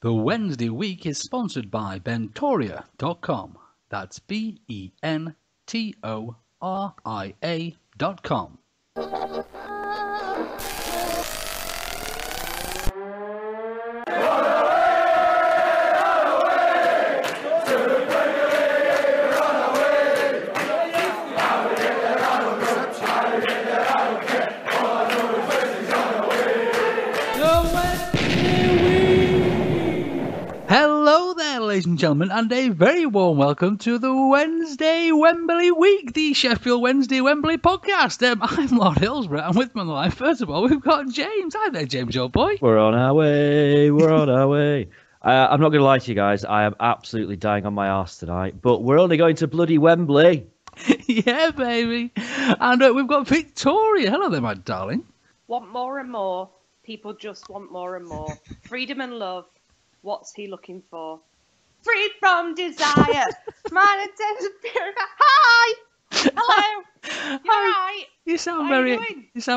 The Wednesday week is sponsored by Bentoria.com. That's BENTORIA.com. Hello there, ladies and gentlemen, and a very warm welcome to the Wednesday Wembley week, the Sheffield Wednesday Wembley podcast. I'm Lord Hillsborough, and with me on the line, first of all, we've got James. Hi there, James, old boy. We're on our way. I'm not going to lie to you guys. I am absolutely dying on my arse tonight, but we're only going to bloody Wembley. Yeah, baby. And we've got Victoria. Hello there, my darling. Want more and more. People just want more and more. Freedom and love. What's he looking for? Freed from desire. Mind intense purify. Hi. Hello. You're right. You sound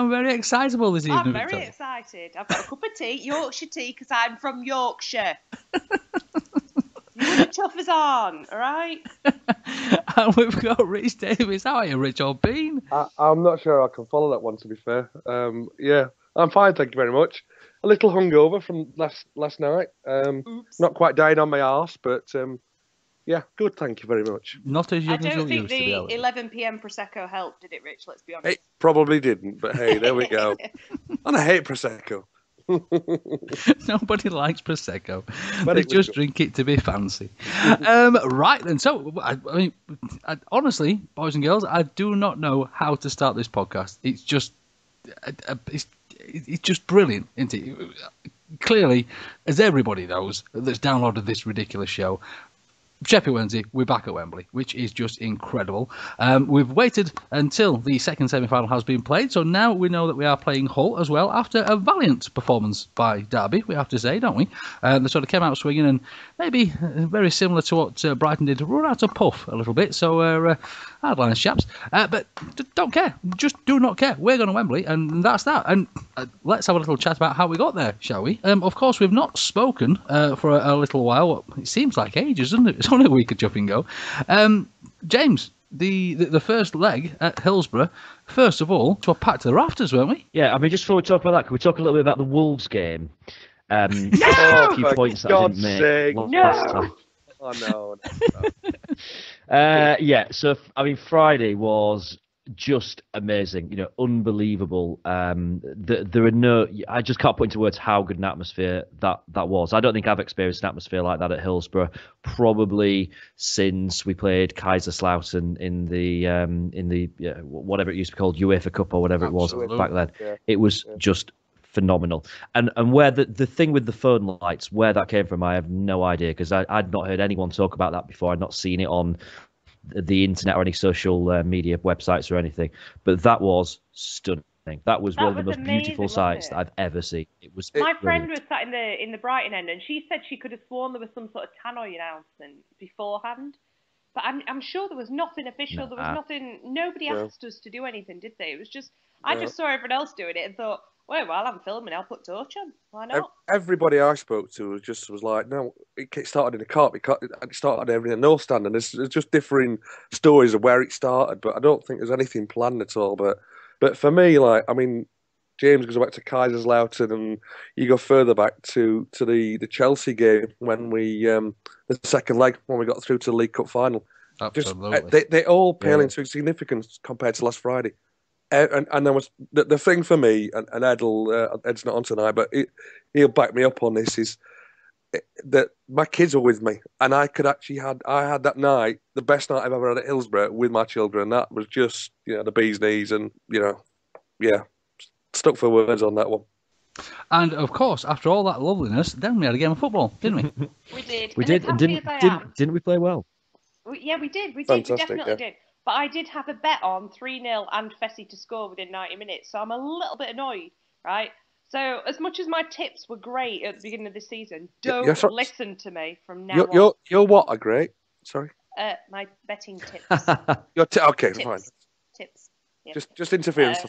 very excitable this evening. I'm very excited. I've got a cup of tea, Yorkshire tea, because I'm from Yorkshire. You and the chuffers on, all right? And we've got Rich Davis. How are you, Rich old bean? I'm not sure I can follow that one, to be fair. Yeah, I'm fine, thank you very much. A little hungover from last night. Not quite dying on my arse, but yeah, good, thank you very much. Not as young I as don't you think used to the be. 11 p.m. Prosecco helped, did it, Rich? Let's be honest. It probably didn't, but hey, there we go. And I hate Prosecco. Nobody likes Prosecco. But They just drink it to be fancy. Right then, so honestly, boys and girls, I do not know how to start this podcast. It's just, it's just brilliant, isn't it? Clearly, as everybody knows that's downloaded this ridiculous show, Sheffield Wednesday, we're back at Wembley, which is just incredible. We've waited until the second semi-final has been played, so now we know that we are playing Hull as well after a valiant performance by Derby, we have to say, don't we? They sort of came out swinging, and maybe very similar to what Brighton did, run out of puff a little bit, so hardliners, chaps. But don't care, just do not care. We're going to Wembley, and that's that. And let's have a little chat about how we got there, shall we? Of course, we've not spoken for a little while. It seems like ages, doesn't it? It's only a week of chuffing go. James, the first leg at Hillsborough, first of all, we were packed to the rafters, weren't we? Yeah, I mean, just before we talk about that, can we talk a little bit about the Wolves game? A few points that I didn't make last time. Oh, no. Yeah, so, I mean, Friday was just amazing, unbelievable. There are no, I just can't put into words how good an atmosphere that was. I don't think I've experienced an atmosphere like that at Hillsborough probably since we played Kaiserslautern in the whatever it used to be called, UEFA Cup or whatever Absolutely. It was back then. Yeah. It was just phenomenal. And where the thing with the phone lights, where that came from, I have no idea, because I'd not heard anyone talk about that before. I'd not seen it on the internet or any social media websites or anything, but that was stunning. That was one of the most beautiful sights that I've ever seen. It was My friend brilliant. was sat in the Brighton end, and she said she could have sworn there was some sort of tannoy announcement beforehand, but I'm sure there was nothing official. There was nothing. Nobody asked us to do anything, did they? It was just I just saw everyone else doing it and thought, well, while I'm filming, I'll put torch on. Why not? Everybody I spoke to was like, no, it started in a car. It started in a north stand, and there's just differing stories of where it started. But I don't think there's anything planned at all. But for me, like, I mean, James goes back to Kaiserslautern, and you go further back to the Chelsea game when we the second leg when we got through to the League Cup final. Absolutely. They all pale into significance compared to last Friday. And there was the thing for me, and Ed's not on tonight, but he'll back me up on this, is that my kids were with me, and I had that night, the best night I've ever had at Hillsborough with my children. That was just, the bee's knees, and, stuck for words on that one. And, of course, after all that loveliness, then we had a game of football, didn't we? We did. We did, and didn't we play well? Yeah, we did. We Fantastic, definitely did. But I did have a bet on 3-0 and Fessy to score within 90 minutes, so I'm a little bit annoyed, right? So as much as my tips were great at the beginning of the season, don't listen to me from now on. Your what are great? Sorry? My betting tips. Okay, tips. fine. Tips. Yeah. Just interference.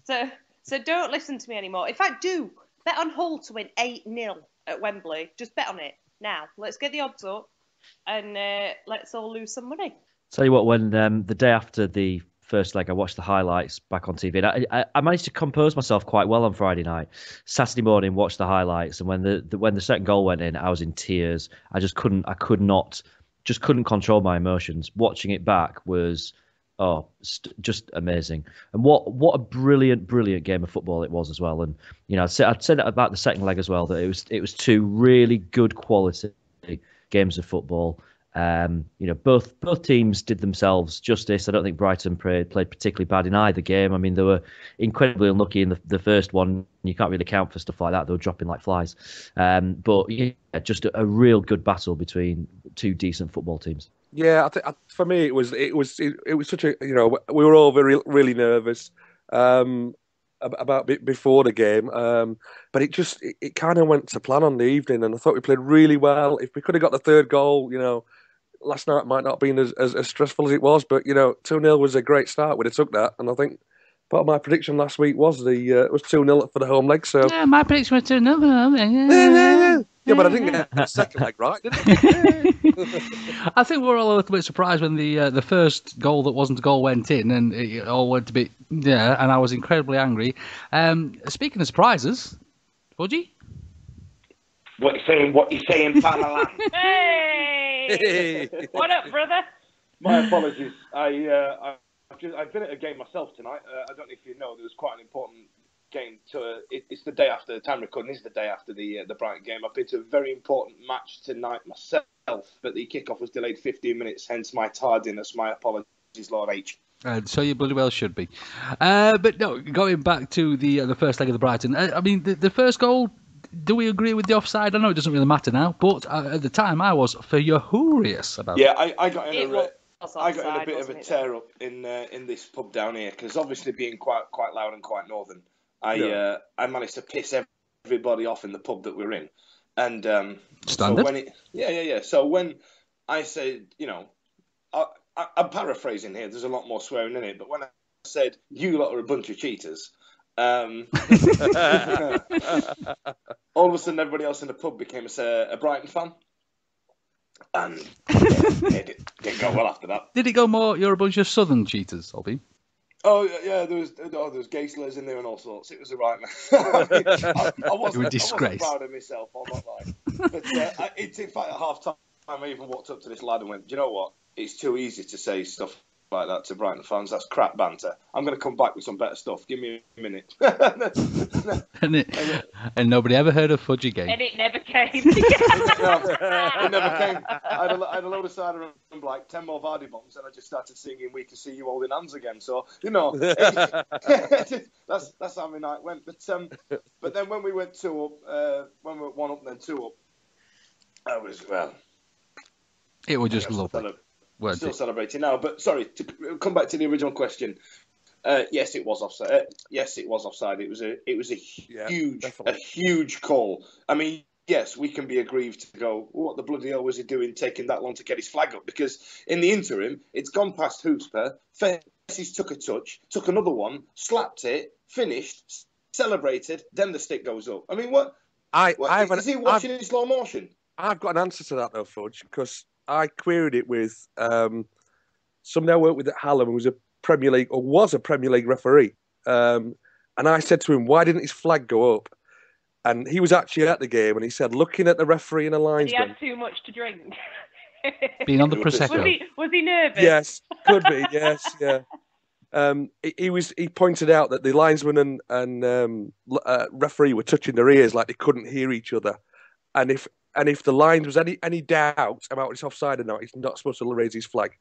So don't listen to me anymore. In fact, do bet on Hull to win 8-0. at Wembley. Just bet on it now. Let's get the odds up and let's all lose some money. Tell you what, when the day after the first leg, I watched the highlights back on TV. And I managed to compose myself quite well on Friday night. Saturday morning, watched the highlights, and when the second goal went in, I was in tears. I couldn't control my emotions. Watching it back was just amazing. And what a brilliant game of football it was as well. And I'd say that about the second leg as well, that it was two really good quality games of football. Both teams did themselves justice. I don't think Brighton played particularly bad in either game. I mean, they were incredibly unlucky in the first one. You can't really count for stuff like that. They were dropping like flies. But just a real good battle between two decent football teams. Yeah, for me it was such a we were all really nervous about before the game, but it kind of went to plan on the evening, and I thought we played really well. If we could have got the third goal, last night might not have been as stressful as it was, but 2-0 was a great start. We'd have took that, and I think part of my prediction last week was 2-0 for the home leg. So yeah, my prediction was 2-0. Yeah, but I didn't get the second leg right, did I? I think we were all a little bit surprised when the first goal that wasn't a goal went in, and it all went a bit and I was incredibly angry. Speaking of surprises, Fudgy? What you saying, Panalan? Hey! What up, brother? My apologies. I've been at a game myself tonight. I don't know if you know, there was quite an important game. It's the day after the time recording. Is the day after the Brighton game. I've been to a very important match tonight myself, but the kickoff was delayed 15 minutes. Hence my tardiness. My apologies, Lord H. So you bloody well should be. But no, going back to the first leg of the Brighton. I mean, the first goal. Do we agree with the offside? I know it doesn't really matter now, but at the time I was furious about it. Yeah, I got in a bit of a tear up in this pub down here, because obviously being quite loud and quite northern, I managed to piss everybody off in the pub that we're in, and standard. So when I said, I'm paraphrasing here. There's a lot more swearing in it, but when I said you lot are a bunch of cheaters. All of a sudden, everybody else in the pub became a Brighton fan, and it didn't go well after that. Did it go more? You're a bunch of southern cheaters, Albie. Oh yeah, there was gay slurs in there and all sorts. It was a right man. I wasn't proud of myself. I'm not lying. But it's in fact at half time. I even walked up to this lad and went, "Do you know what? It's too easy to say stuff like that to Brighton fans. That's crap banter. I'm going to come back with some better stuff. Give me a minute." and nobody ever heard of Fudge again. And it never came. It never came. I had a load of cider and like 10 more Vardy bombs, and I just started singing "We Can See You Holding Hands Again." So that's how my night went. But then when we went 2 up, when we were 1 up and then 2 up, it was just lovely. Still celebrating now, but sorry, to come back to the original question. Yes, it was offside. It was a huge call. I mean, yes, we can be aggrieved to go, what the bloody hell was he doing taking that long to get his flag up? Because in the interim, it's gone past Hooper. Fessy's took a touch, took another one, slapped it, finished, celebrated, then the stick goes up. I mean, is he watching in slow motion? I've got an answer to that though, Fudge, because I queried it with somebody I worked with at Hallam who was a Premier League referee. And I said to him, why didn't his flag go up? And he was actually at the game, and he said, looking at the referee and the linesman. He had too much to drink. Being on the Prosecco. Was he nervous? Yes, could be, yes, yeah. He pointed out that the linesman and referee were touching their ears like they couldn't hear each other. And if the line was any doubt about it's offside or not, he's not supposed to raise his flag.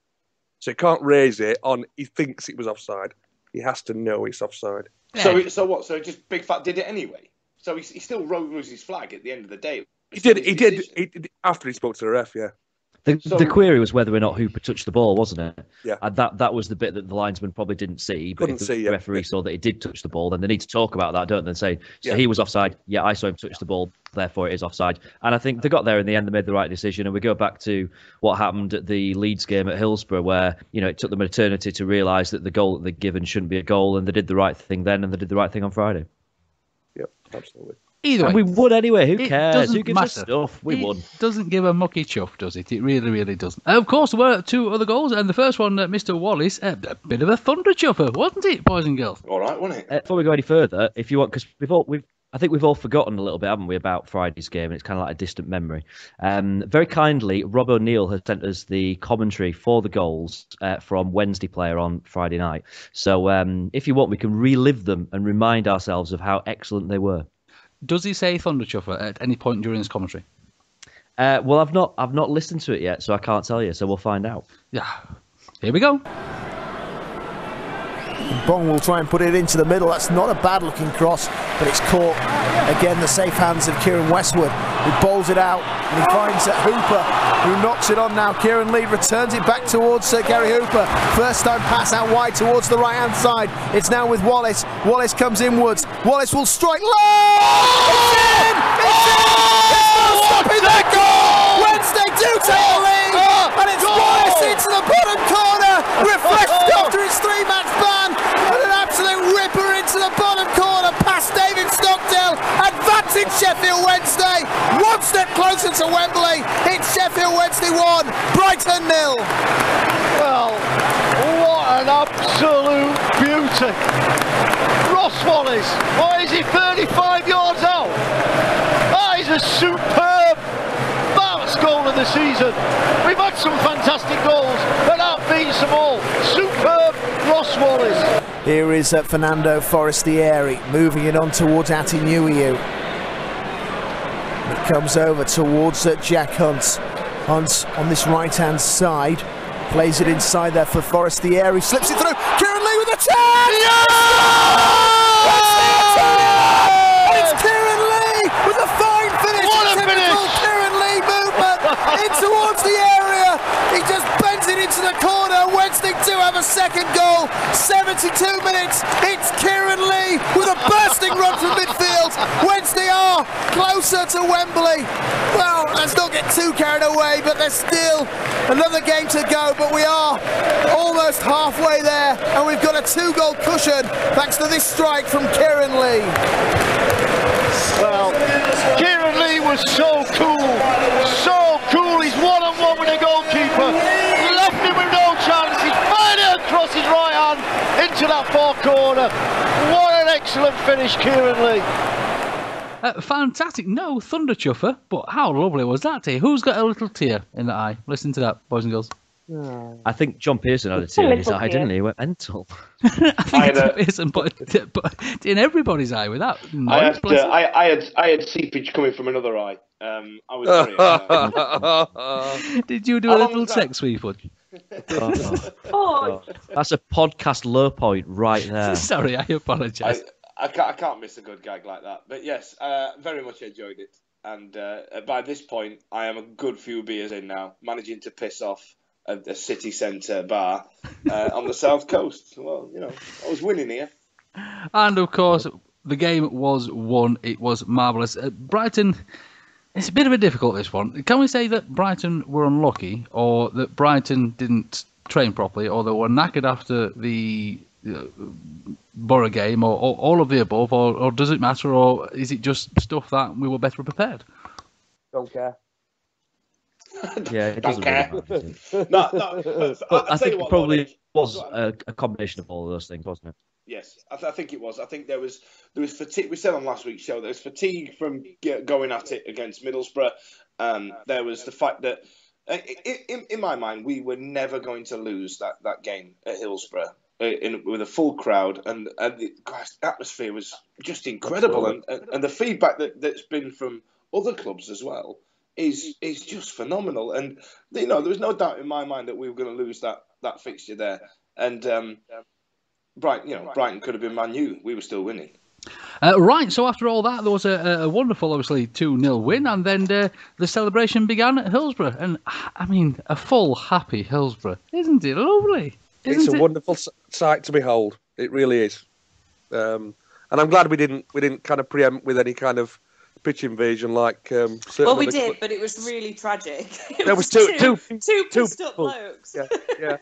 So he can't raise it on he thinks it was offside. He has to know it's offside. Yeah. So what? So just Big Fat did it anyway. So he still rose his flag at the end of the day. He did after he spoke to the ref. Yeah. The query was whether or not Hooper touched the ball, wasn't it? Yeah. And that was the bit that the linesman probably didn't see. But if the referee saw that he did touch the ball, then they need to talk about that, don't they? And say, he was offside. Yeah, I saw him touch the ball. Therefore, it is offside. And I think they got there in the end. They made the right decision. And we go back to what happened at the Leeds game at Hillsborough, where it took them an eternity to realise that the goal that they'd given shouldn't be a goal, and they did the right thing then, and they did the right thing on Friday. Yep, absolutely. Either way. And we won anyway. Who It cares? doesn't Who gives matter. us stuff? We won. Doesn't give a mucky chuff, does it? It really, really doesn't. Of course, there were 2 other goals, and the first one, Mr. Wallace, a bit of a thunder chuffer, wasn't it, boys and girls? All right, wasn't it? Before we go any further, if you want, because I think we've all forgotten a little bit, haven't we, about Friday's game, and it's kind of like a distant memory. Very kindly, Rob O'Neill has sent us the commentary for the goals from Wednesday Player on Friday night. So if you want, we can relive them and remind ourselves of how excellent they were. Does he say thunder chuffer at any point during his commentary? Well, I've not listened to it yet, so I can't tell you. So we'll find out. Yeah. Here we go. Bong will try and put it into the middle. That's not a bad looking cross, but it's caught again the safe hands of Kieran Westwood, who bowls it out and he finds Hooper, who knocks it on now. Kieran Lee returns it back towards Gary Hooper. First time pass out wide towards the right hand side. It's now with Wallace. Wallace comes inwards. Wallace will strike low. It's in! It's in! There's no stopping that goal! Wednesday do take the lead, and it's Wallace into the bottom corner, refreshed after his 3-match ban, and an absolute ripper into the bottom corner past David Stockdale, advancing Sheffield Wednesday one step closer to Wembley. It's Sheffield Wednesday 1, Brighton 0. Well, what an absolute beauty. Ross Wallace, what is he, 35 yards out? That is a superb last goal of the season. We've had some fantastic goals, but that beats them all. Superb Ross Wallace. Here is Fernando Forestieri moving it on towards Atinuiu. It comes over towards Jack Hunt. Hunt on this right-hand side. Plays it inside there for Forestieri. Slips it through. Kieran Lee with a chance! And it's Kieran Lee with a fine finish. What a typical finish! Kieran Lee movement in towards the area. He just bends it into the corner. Wednesday do have a second goal. 72 minutes. It's Kieran Lee with a bursting run from midfield. Wednesday are closer to Wembley. Well, let's not get too carried away, but there's still another game to go. But we are almost halfway there, and we've got a 2-goal cushion thanks to this strike from Kieran Lee. Well, Kieran Lee was so cool. So cool. He's one-on-one with the goalkeeper. Left him with no chance. He's fired it across his right hand into that far corner. What an excellent finish, Kieran Lee. Fantastic. No thunder chuffer, but how lovely was that, T? Who's got a little tear in the eye? Listen to that, boys and girls. I think John Pearson had a tear in his eye, didn't he? He went mental. I think it's Pearson, but in everybody's eye with that. I had seepage coming from another eye. I was very Did you do a little sex sweep, Fudge? Oh, That's a podcast low point right there. Sorry, I apologise. I can't miss a good gag like that. But yes, very much enjoyed it. And by this point, I am a good few beers in now, managing to piss off a city centre bar on the south coast. Well, you know, I was winning here. And of course, the game was won. It was marvellous. Brighton, it's a bit of a difficult this one. Can we say that Brighton were unlucky, or that Brighton didn't train properly, or they were knackered after the Borough game, or all of the above, or does it matter, or is it just stuff that we were better prepared? Don't care. Yeah, it doesn't really matter. No, But I think it probably was a combination of all of those things, wasn't it? Yes, I think it was. I think there was fatigue. We said on last week's show there was fatigue from going at it against Middlesbrough. There was the fact that, in my mind, we were never going to lose that game at Hillsborough with a full crowd, and the atmosphere was just incredible, and the feedback that's been from other clubs as well is just phenomenal. And you know, there was no doubt in my mind that we were going to lose that fixture there, and Brighton could have been Man U. We were still winning. Right, so after all that, there was a wonderful, obviously, 2-0 win, and then the celebration began at Hillsborough. And, I mean, a full, happy Hillsborough. Isn't it lovely? It's a wonderful sight to behold. It really is. And I'm glad we didn't kind of preempt with any kind of pitch invasion like... well, we did, but it was really tragic. There was two pissed up blokes. Yeah.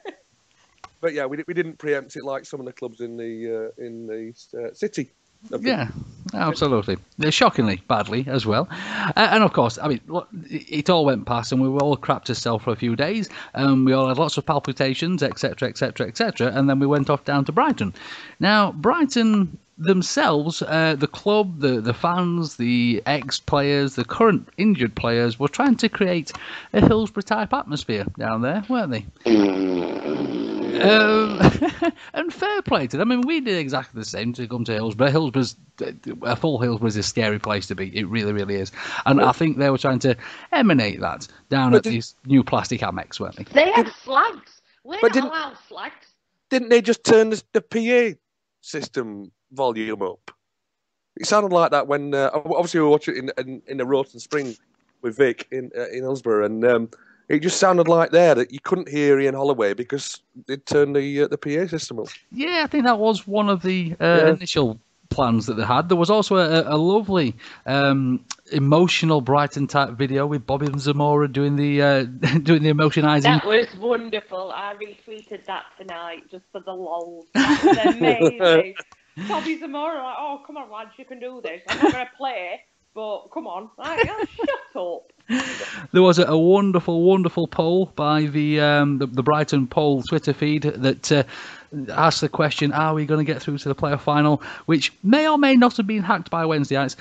But yeah, we didn't preempt it like some of the clubs in the city. Yeah, absolutely. Shockingly badly as well. And of course, I mean, it all went past and we were all crapped to sell for a few days. We all had lots of palpitations, etc., etc., etc. And then we went off down to Brighton. Now, Brighton themselves, the club, the fans, the ex-players, the current injured players were trying to create a Hillsborough-type atmosphere down there, weren't they? And fair play to them. I mean, we did exactly the same to come to Hillsborough. A full Hillsborough is a scary place to be. It really, really is. And I think they were trying to emanate that down at these new plastic Amex, weren't they? They had flags. We're not allowed flags. Didn't they just turn the PA system volume up? It sounded like that when obviously we were watching it in the Roton Spring with Vic in Hillsborough, and it just sounded like that you couldn't hear Ian Holloway because they'd turned the PA system up. Yeah, I think that was one of the initial plans that they had. There was also a lovely emotional Brighton type video with Bobby and Zamora doing the emotionizing. That was wonderful. I retweeted that tonight just for the lol. That was amazing. Bobby Zamora, like, oh come on lads, you can do this. I'm not gonna play, but come on, like, shut up. There was a wonderful, wonderful poll by the Brighton poll Twitter feed that asked the question, are we going to get through to the playoff final, which may or may not have been hacked by Wednesdayites,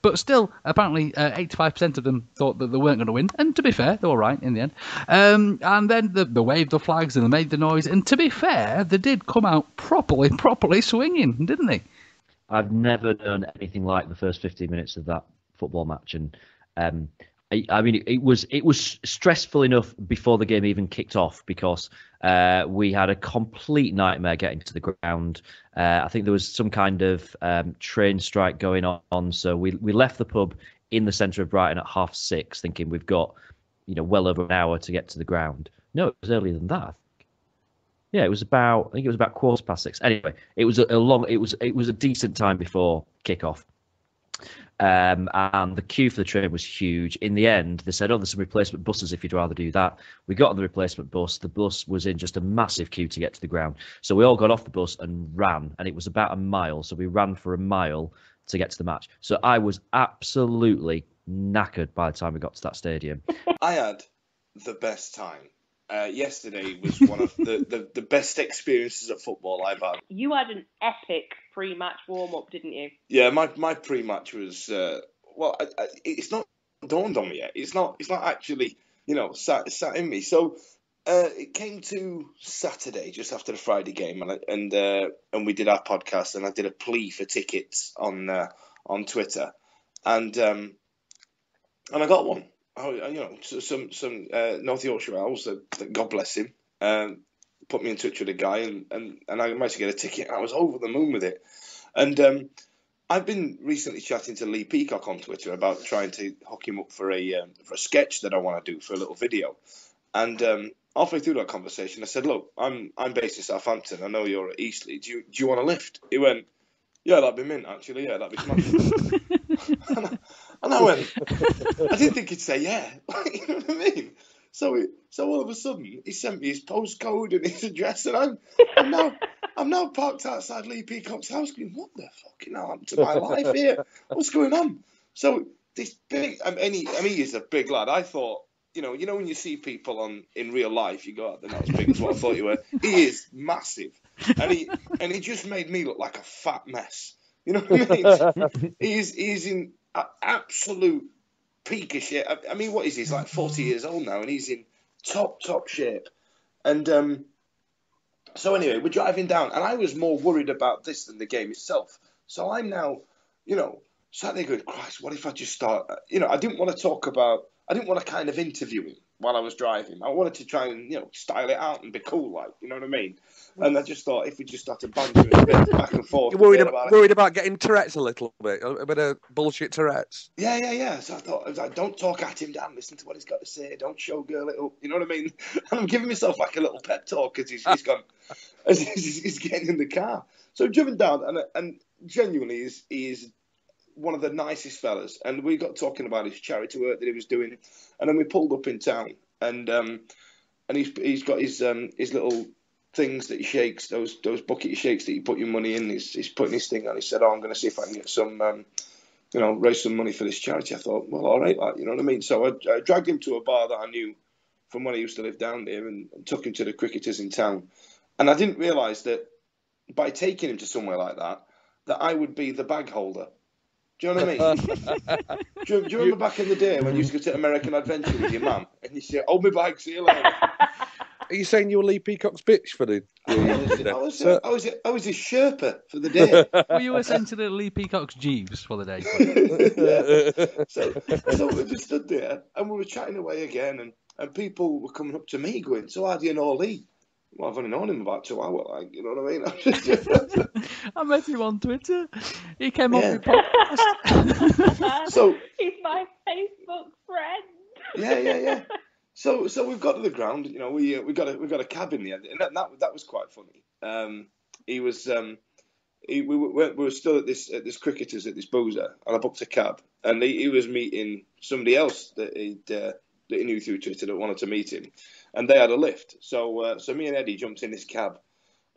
but still, apparently 85% of them thought that they weren't going to win, and to be fair, they were right in the end. And then they waved the flags and they made the noise, and to be fair, they did come out properly swinging, didn't they? I've never known anything like the first 15 minutes of that football match, and I mean, it was stressful enough before the game even kicked off because we had a complete nightmare getting to the ground. I think there was some kind of train strike going on, so we left the pub in the centre of Brighton at 6:30, thinking we've got well over an hour to get to the ground. No, it was earlier than that. Yeah, I think it was about 6:15. Anyway, it was a decent time before kickoff. And the queue for the train was huge. In the end, they said, there's some replacement buses if you'd rather do that. We got on the replacement bus. The bus was in just a massive queue to get to the ground. So we all got off the bus and ran, and it was about a mile. So we ran for a mile to get to the match. So I was absolutely knackered by the time we got to that stadium. I had the best time. Yesterday was one of the best experiences at football I've had. You had an epic pre-match warm-up, didn't you? Yeah, my pre-match was it's not dawned on me yet. It's not actually sat in me. So it came to Saturday just after the Friday game, and we did our podcast, and I did a plea for tickets on Twitter, and I got one. Some North Yorkshire Owls, God bless him, put me in touch with a guy, and I managed to get a ticket. And I was over the moon with it. And I've been recently chatting to Lee Peacock on Twitter about trying to hook him up for a sketch that I want to do for a little video. And halfway through that conversation, I said, "Look, I'm based in Southampton. I know you're at Eastleigh. Do you want a lift?" He went, "Yeah, that'd be mint, actually. Yeah, that'd be smashing." And I went, I didn't think he'd say yeah. You know what I mean? So all of a sudden, he sent me his postcode and his address, and I'm now parked outside Lee Peacock's house going, what the fucking hell happened to my life here? What's going on? So this big, he is a big lad. I thought, when you see people in real life, you go, they're not as big as what I thought you were. He is massive. And he just made me look like a fat mess. You know what I mean? He's in absolute peak of shape. I mean, what is he? He's like 40 years old now, and he's in top shape. And so anyway, we're driving down, and I was more worried about this than the game itself. So I'm now, sat there going, Christ, what if I just start? I didn't want to kind of interview him while I was driving. I wanted to try and, style it out and be cool, like, you know what I mean? And I just thought if we just started bantering a bit back and forth. You're worried about getting Tourette's a little bit, a bit of bullshit Tourette's. Yeah. So I was like, don't talk at him, Dan. Listen to what he's got to say. Don't showgirl it up. You know what I mean? And I'm giving myself like a little pep talk because he's gone, he's getting in the car. So I've driven down, and genuinely he's one of the nicest fellas. And we got talking about his charity work that he was doing, and then we pulled up in town, and he's got his little things that he shakes, those bucket he shakes that you put your money in. He's putting his thing on. He said, "Oh, I'm going to see if I can get some, raise some money for this charity." I thought, well, all right, you know what I mean. So I dragged him to a bar that I knew from when I used to live down there, and took him to the cricketers in town. And I didn't realise that by taking him to somewhere like that I would be the bag holder. Do you know what I mean? do you remember back in the day when you used to go to American Adventure with your mum and you say, "Hold me bag, see you later"? Are you saying you were Lee Peacock's bitch for the? I was his Sherpa for the day. Were you essentially Lee Peacock's Jeeves for the day? Yeah. So we just stood there and we were chatting away again, and people were coming up to me going, "So how do you know Lee?" Well, I've only known him about 2 hours, like, you know what I mean? I met him on Twitter. He came on with podcast. So he's my Facebook friend. Yeah. So we've got to the ground. You know, we got a cab in the end, and that was quite funny. We were still at this cricketers at this boozer, and I booked a cab, and he was meeting somebody else that he knew through Twitter that wanted to meet him, and they had a lift. So me and Eddie jumped in this cab,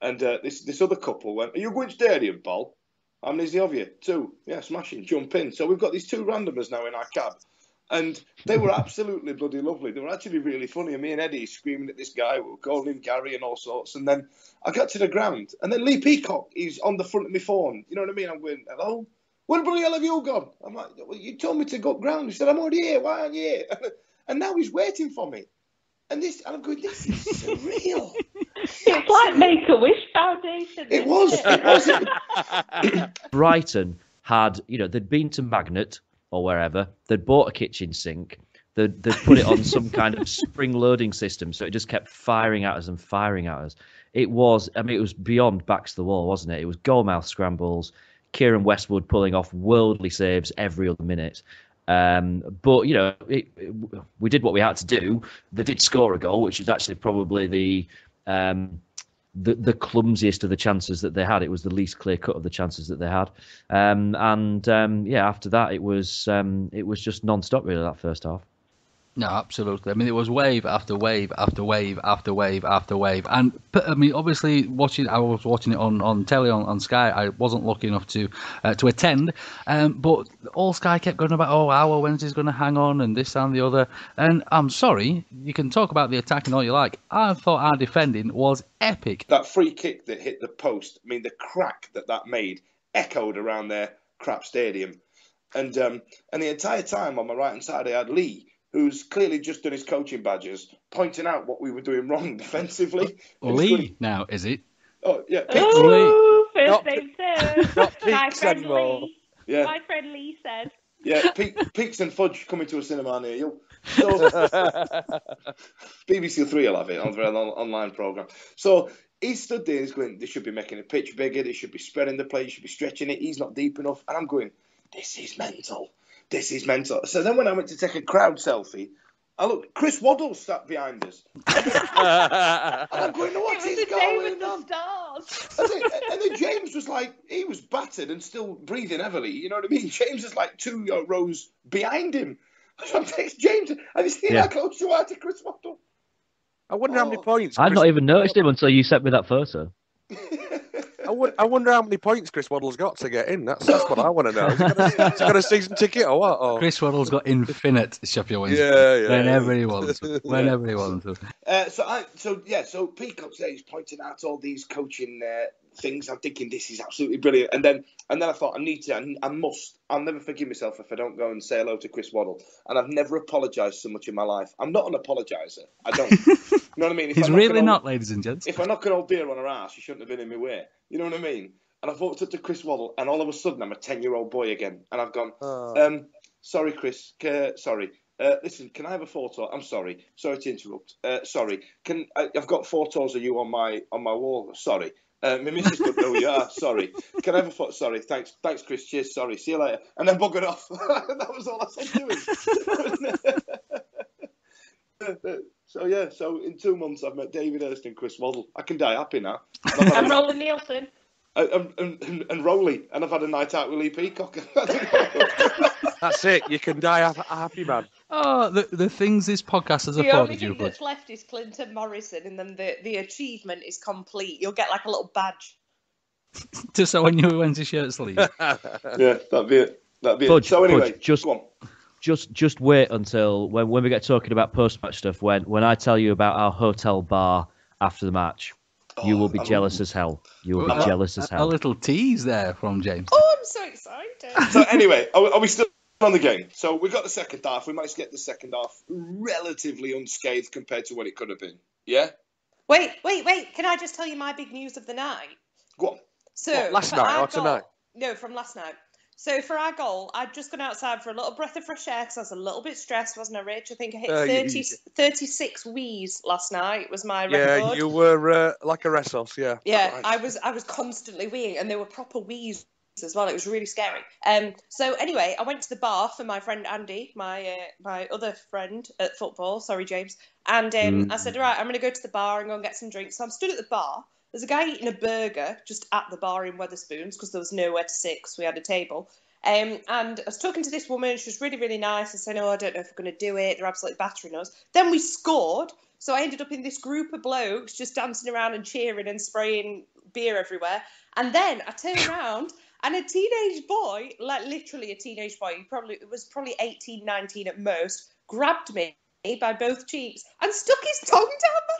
and this other couple went, "Are you going stadium, Paul? How many is the of you? 2. Yeah, smashing. Jump in." So we've got these 2 randomers now in our cab. And they were absolutely bloody lovely. They were actually really funny. And me and Eddie screaming at this guy, we were calling him Gary and all sorts. And then I got to the ground. And then Lee Peacock, he's on the front of my phone. You know what I mean? I'm going, "Hello? Where the bloody hell have you gone?" I'm like, "Well, you told me to go up ground." He said, "I'm already here. Why aren't you here?" And now he's waiting for me. And I'm going, this is surreal. It's like Make-A-Wish Foundation. It was. Brighton had, they'd been to Magnet or wherever, they'd bought a kitchen sink, they'd put it on some kind of spring loading system, so it just kept firing at us and firing at us. It was beyond backs to the wall, wasn't it? It was goalmouth scrambles, Kieran Westwood pulling off worldly saves every other minute. But we did what we had to do. They did score a goal, which is actually probably the clumsiest of the chances that they had. It was the least clear cut of the chances that they had. After that, it was just non-stop really, that first half. No, absolutely. I mean, it was wave after wave after wave after wave after wave. And I mean, obviously, I was watching it on telly on Sky. I wasn't lucky enough to attend, but all Sky kept going about, our Wednesday's going to hang on and this and the other. And I'm sorry, you can talk about the attacking all you like. I thought our defending was epic. That free kick that hit the post, I mean, the crack that made echoed around their crap stadium. And the entire time on my right-hand side, I had Lee, who's clearly just done his coaching badges, pointing out what we were doing wrong defensively. Lee now, is it? Oh, yeah. Oh, first name too. Not My Peaks friend anymore. Lee. Yeah. My friend Lee said. Yeah, Peaks and Fudge coming to a cinema near you. So, BBC 3 will have it on their online programme. So he stood there, he's going, they should be making the pitch bigger, they should be spreading the play, they should be stretching it, he's not deep enough. And I'm going, this is mental. This is mental. So then when I went to take a crowd selfie, I looked, Chris Waddle sat behind us. And I'm going, what is going on? And then James was like, he was battered and still breathing heavily. You know what I mean? James is like 2 rows behind him. So I text James, have you seen how close you are to Chris Waddle? I wonder how many points. I've not even noticed him until you sent me that photo. I wonder how many points Chris Waddle's got to get in. That's what I want to know. Has he got a season ticket or what? Or... Chris Waddle's got infinite Sheffield Wednesday. Yeah. Whenever he wants to. Whenever he wants to. So Peacock says he's pointing out all these coaching things. I'm thinking this is absolutely brilliant. And then I thought I'll never forgive myself if I don't go and say hello to Chris Waddle. And I've never apologised so much in my life. I'm not an apologiser. I don't. You know what I mean? He's really not, ladies and gents. If I knock an old beer on her ass, she shouldn't have been in my way. You know what I mean? And I've walked up to Chris Waddle, and all of a sudden I'm a 10-year-old boy again. And I've gone, sorry, Chris, sorry. Listen, can I have a photo? I'm sorry. Sorry to interrupt. Sorry. I've got photos of you on my wall. Sorry. My missus doesn't know who you are. Sorry. Can I have a photo? Sorry. Thanks, Chris. Cheers. Sorry. See you later. And then buggered off. That was all I said to him. So in 2 months I've met David Hurst and Chris Waddle. I can die happy now. And Roland Nielsen. And Rowley. And I've had a night out with Lee Peacock. That's it. You can die a happy man. Oh, the things this podcast has the only afforded you, thing that's left is Clinton Morrison, and then the achievement is complete. You'll get like a little badge to sew on your Wednesday shirt sleeve. Yeah, that'd be it. Fudge, So anyway, Fudge, go on. Just wait until when we get talking about post-match stuff. When I tell you about our hotel bar after the match, you will be jealous as hell. You will be jealous as hell. A little tease there from James. Oh, I'm so excited. So anyway, are we still on the game? So we got the second half. We managed to get the second half relatively unscathed compared to what it could have been. Yeah? Wait. Can I just tell you my big news of the night? Go on. So last night or tonight? No, from last night. So for our goal, I'd just gone outside for a little breath of fresh air because I was a little bit stressed, wasn't I, Rich? I think I hit 36 wheeze last night was my record. Yeah, you were like a restos, yeah. Yeah, Right. I was constantly weeing, and they were proper wheeze as well. It was really scary. So anyway, I went to the bar for my friend Andy, my other friend at football. Sorry, James. And I said, all right, I'm going to go to the bar and go and get some drinks. So I'm stood at the bar. There's a guy eating a burger just at the bar in Wetherspoons because there was nowhere to sit because we had a table. And I was talking to this woman. She was really, really nice. I said, I don't know if we're going to do it. They're absolutely battering us. Then we scored. So I ended up in this group of blokes just dancing around and cheering and spraying beer everywhere. And then I turned around and a teenage boy, like literally a teenage boy, it was probably 18, 19 at most, grabbed me by both cheeks and stuck his tongue down my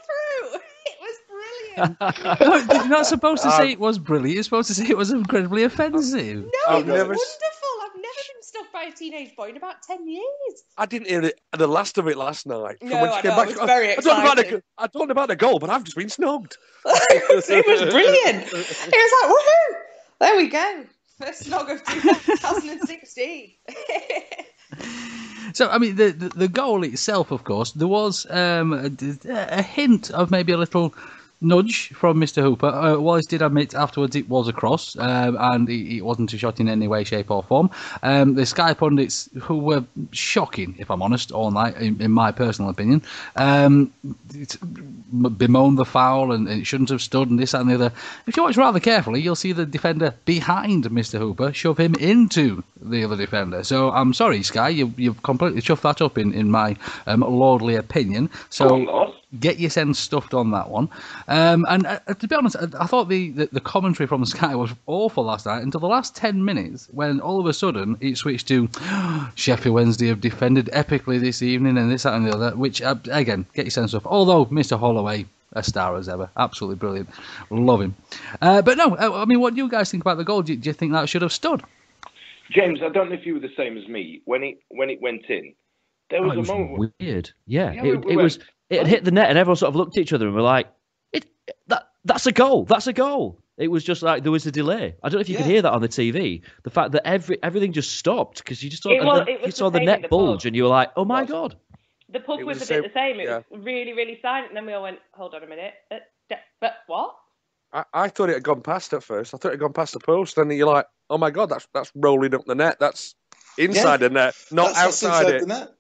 throat. It was brilliant. You're not supposed to say it was brilliant. You're supposed to say it was incredibly offensive. No, it was wonderful. I've never been stuck by a teenage boy in about 10 years. I didn't hear the last of it last night. No, I know. I was very excited. I don't know about the goal, but I've just been snubbed. It was brilliant. It was like, woohoo! There we go. First snog of 2016. So, I mean, the goal itself, of course, there was a hint of maybe a little nudge from Mr. Hooper. Wallace did admit afterwards it was a cross, and it wasn't a shot in any way, shape or form. The Sky pundits, who were shocking, if I'm honest, all night, in my personal opinion, bemoaned the foul and it shouldn't have stood and this, that and the other. If you watch rather carefully, you'll see the defender behind Mr. Hooper shove him into the other defender. So I'm sorry, Sky, you've completely chuffed that up in my lordly opinion. So get your sense stuffed on that one. And to be honest, I thought the commentary from Sky was awful last night until the last 10 minutes when all of a sudden it switched to Sheffield Wednesday have defended epically this evening and this, that and the other, which, again, get your sense stuff. Although Mr. Holloway, a star as ever, absolutely brilliant. Love him. But no, I mean, what do you guys think about the goal? Do you think that should have stood? James, I don't know if you were the same as me. When it went in, there was a moment. Weird. Yeah, it had hit the net and everyone sort of looked at each other and were like, that's a goal. That's a goal. It was just like there was a delay. I don't know if you could hear that on the TV. The fact that everything just stopped because you just saw, you saw the net bulge and you were like, oh my God. The pub was a bit the same. It was really, really silent. And then we all went, hold on a minute. But what? I thought it had gone past at first. I thought it had gone past the post. And then you're like, oh my God, that's rolling up the net. That's inside the net, not outside it. The net.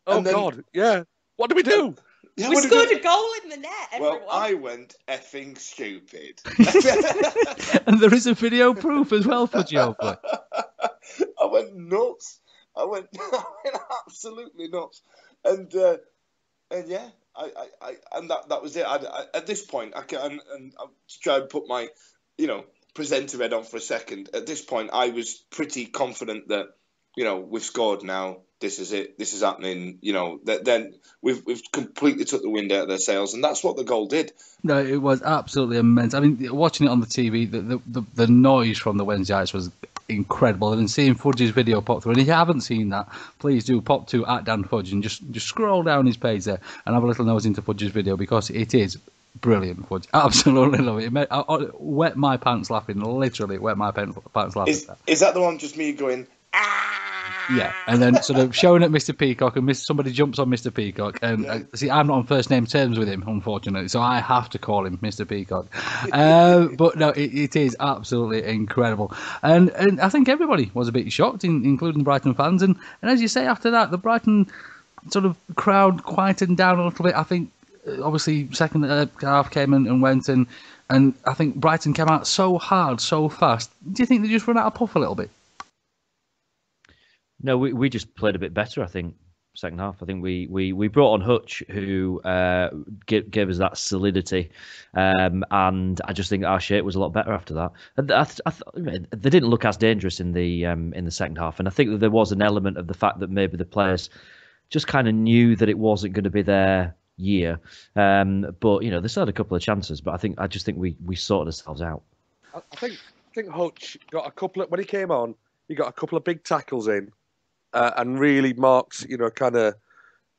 Oh God, yeah. What do we do? Yeah, we scored a goal in the net, everyone. Well, I went effing stupid. And there is a video proof as well for Joe. I went nuts. I went absolutely nuts. And yeah, and that was it. At this point, I can and I'll try and put my, presenter head on for a second. At this point, I was pretty confident that, we've scored now. This is it. This is happening. Then we've completely took the wind out of their sails, and that's what the goal did. No, it was absolutely immense. I mean, watching it on the TV, the noise from the Wednesdayites was incredible. And seeing Fudge's video pop through, and if you haven't seen that, please do pop to @DanFudge and just scroll down his page there and have a little nose into Fudge's video because it is brilliant, Fudge. Absolutely love it. I wet my pants laughing. Literally wet my pants laughing. Is that the one just me going? Yeah, and then sort of showing at Mr. Peacock, and somebody jumps on Mr. Peacock, and see, I'm not on first name terms with him, unfortunately, so I have to call him Mr. Peacock. But no, it is absolutely incredible, and I think everybody was a bit shocked, including Brighton fans, and as you say, after that, the Brighton sort of crowd quietened down a little bit. I think obviously second half came and went, and I think Brighton came out so hard, so fast. Do you think they just run out of puff a little bit? No, we just played a bit better, I think, second half. I think we brought on Hutch, who gave us that solidity, and I just think our shape was a lot better after that. And they didn't look as dangerous in the second half, and I think that there was an element of the fact that maybe the players just kind of knew that it wasn't going to be their year. But they still had a couple of chances, but I just think we sorted ourselves out. I think Hutch got a couple of, when he came on, he got a couple of big tackles in, and really kind of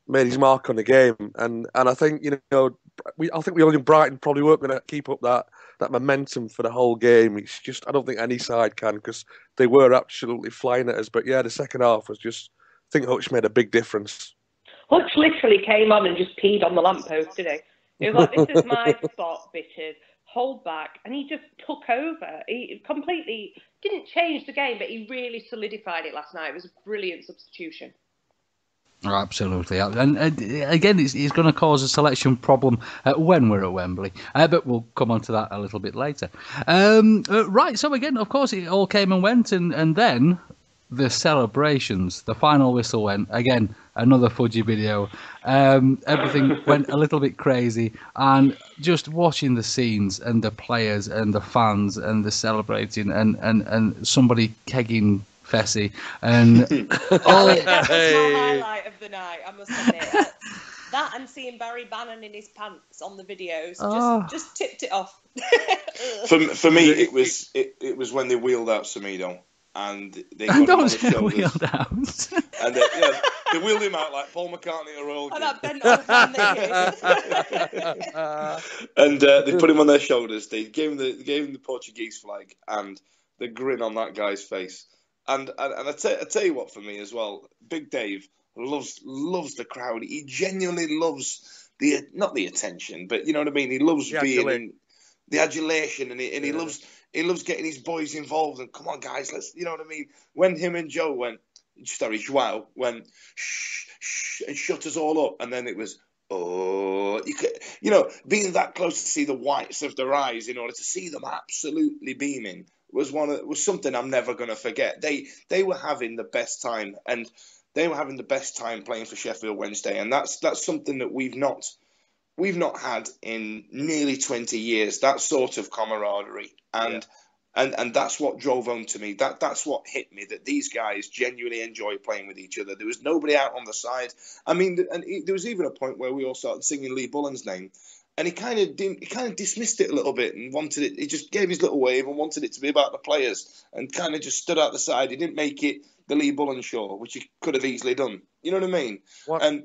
made his mark on the game. And I think I think we all in Brighton probably weren't going to keep up that momentum for the whole game. It's just, I don't think any side can, because they were absolutely flying at us. But yeah, the second half was just, I think Hutch made a big difference. Hutch literally came on and just peed on the lamppost, didn't he? He was like, "This is my spot, bitches. Hold back," and he just took over. He completely didn't change the game, but he really solidified it last night. It was a brilliant substitution. Oh, absolutely, and again, it's going to cause a selection problem when we're at Wembley, but we'll come on to that a little bit later. Right, so again, of course, it all came and went, and then the celebrations, the final whistle went, again, another Fudge video. Everything went a little bit crazy, and just watching the scenes and the players and the fans and the celebrating and somebody kegging Fessy and that was my highlight of the night, I must admit. That and seeing Barry Bannon in his pants on the videos just tipped it off. For me, it was when they wheeled out Semedo. And they got him on the shoulders. Wheeled out. And they wheeled him out like Paul McCartney or Earl. And that bent old man And they put him on their shoulders. They gave him the Portuguese flag and the grin on that guy's face. And I tell you what, for me as well, Big Dave loves the crowd. He genuinely loves not the attention, but you know what I mean. He loves being in the adulation, and he loves. He loves getting his boys involved, and come on, guys, let's, you know what I mean? When him and Joao went, shh, and shut us all up, and then it was, being that close to see the whites of their eyes in order to see them absolutely beaming was something I'm never going to forget. They were having the best time, and they were having the best time playing for Sheffield Wednesday, and that's something that we've not had in nearly 20 years, that sort of camaraderie. And that's what drove home to me. That's what hit me, that these guys genuinely enjoy playing with each other. There was nobody out on the side. I mean, there was even a point where we all started singing Lee Bullen's name, and he kind of dismissed it a little bit and wanted it. He just gave his little wave and wanted it to be about the players, and kind of just stood out the side. He didn't make it the Lee Bullen show, which he could have easily done. You know what I mean? And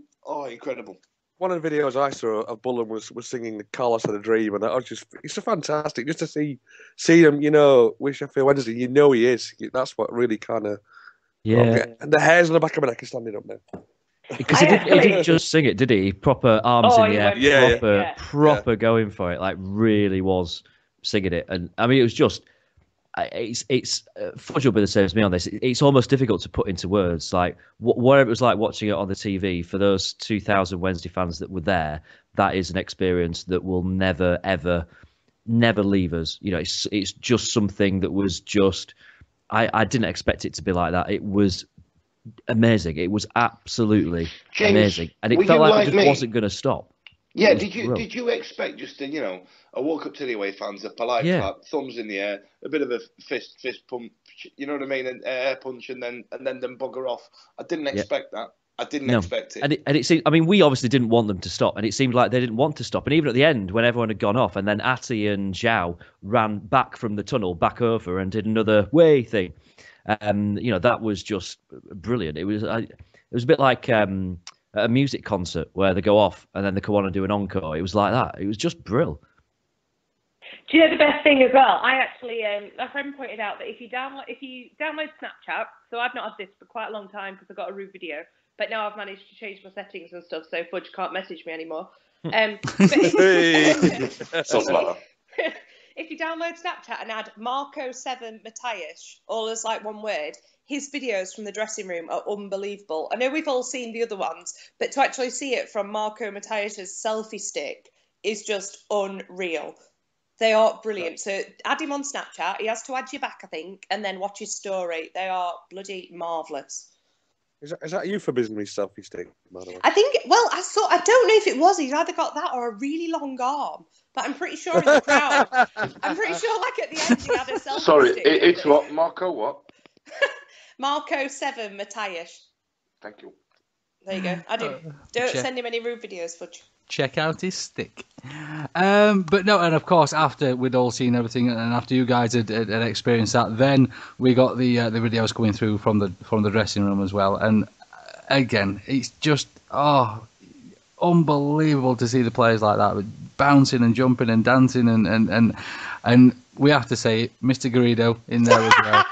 incredible. One of the videos I saw of Bullen was singing the Carlos of the Dream, and it's so fantastic just to see him, with Sheffield Wednesday. He is. That's what really kind of... Yeah. And the hairs on the back of my neck are standing up now. Because he didn't just sing it, did he? Proper arms in the air, proper going for it. Like, really was singing it. And I mean, it was just... Fudge will be the same as me on this. It's almost difficult to put into words. Like what it was like watching it on the TV for those 2,000 Wednesday fans that were there. That is an experience that will never, ever, never leave us. It's just something that was just. I didn't expect it to be like that. It was amazing. It was absolutely amazing, and it felt like it just wasn't going to stop. Yeah, did you expect just to, I walk up to the away fans, a polite clap, thumbs in the air, a bit of a fist pump, you know what I mean, an air punch, and then bugger off. I didn't expect that. I didn't expect it. And it seemed, I mean, we obviously didn't want them to stop, and it seemed like they didn't want to stop. And even at the end, when everyone had gone off, and then Ati and Zhao ran back from the tunnel, back over, and did another way thing. That was just brilliant. It was a bit like a music concert where they go off and then they come on and do an encore. It was like that. It was just brilliant. Do you know the best thing as well? I actually, a friend pointed out that if you download Snapchat, so I've not had this for quite a long time because I got a rude video, but now I've managed to change my settings and stuff, so Fudge can't message me anymore. If you download Snapchat and add Marco7 Matthias, all as like one word, his videos from the dressing room are unbelievable. I know we've all seen the other ones, but to actually see it from Marco Matthias's selfie stick is just unreal. They are brilliant. So add him on Snapchat. He has to add you back, I think, and then watch his story. They are bloody marvellous. Is that a euphemism, his selfie stick, by the way? I think, well, I don't know if it was. He's either got that or a really long arm. But I'm pretty sure in the crowd, I'm pretty sure like at the end he had a selfie Sorry, stick. it's what? Marco what? Marco 7 Matthias. Thank you. There you go. Don't send him any rude videos, Fudge. Check out his stick. But no, and of course, after we'd all seen everything, and after you guys had experienced that, then we got the videos coming through from the dressing room as well. And again, it's just unbelievable to see the players like that, bouncing and jumping and dancing, and we have to say, Mr. Garrido in there as well.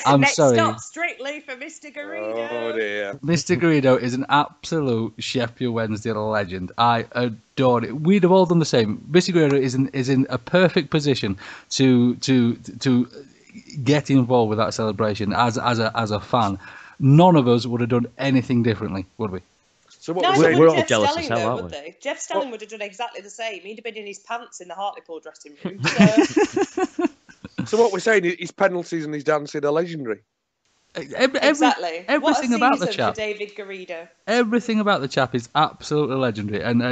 I'm Next sorry. stop, strictly for Mr. Garrido. Oh dear. Mr. Garrido is an absolute Sheffield Wednesday legend. I adore it. We'd have all done the same. Mr. Garrido is in a perfect position to get involved with that celebration as a fan. None of us would have done anything differently, would we? So what we're all Jeff jealous Stelling, as hell, though, aren't would we? they? Jeff Stelling would have done exactly the same. He'd have been in his pants in the Hartlepool dressing room. So what we're saying is his penalties and his dancing are legendary. Exactly. Everything about the for chap. David Garrido. Everything about the chap is absolutely legendary, and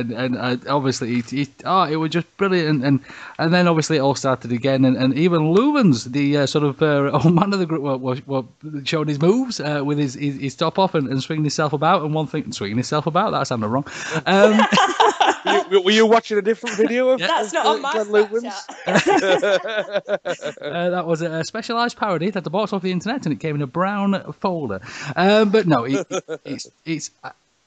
obviously it was just brilliant, and then obviously it all started again, and even Lewins, the sort of old man of the group, was showing his moves with his top off and swinging himself about, and one thing, swinging himself about, that sounded wrong. Were you watching a different video of That's not on my Snapchat. That was a specialised parody that I bought off the internet, and it came in a brown folder. But no,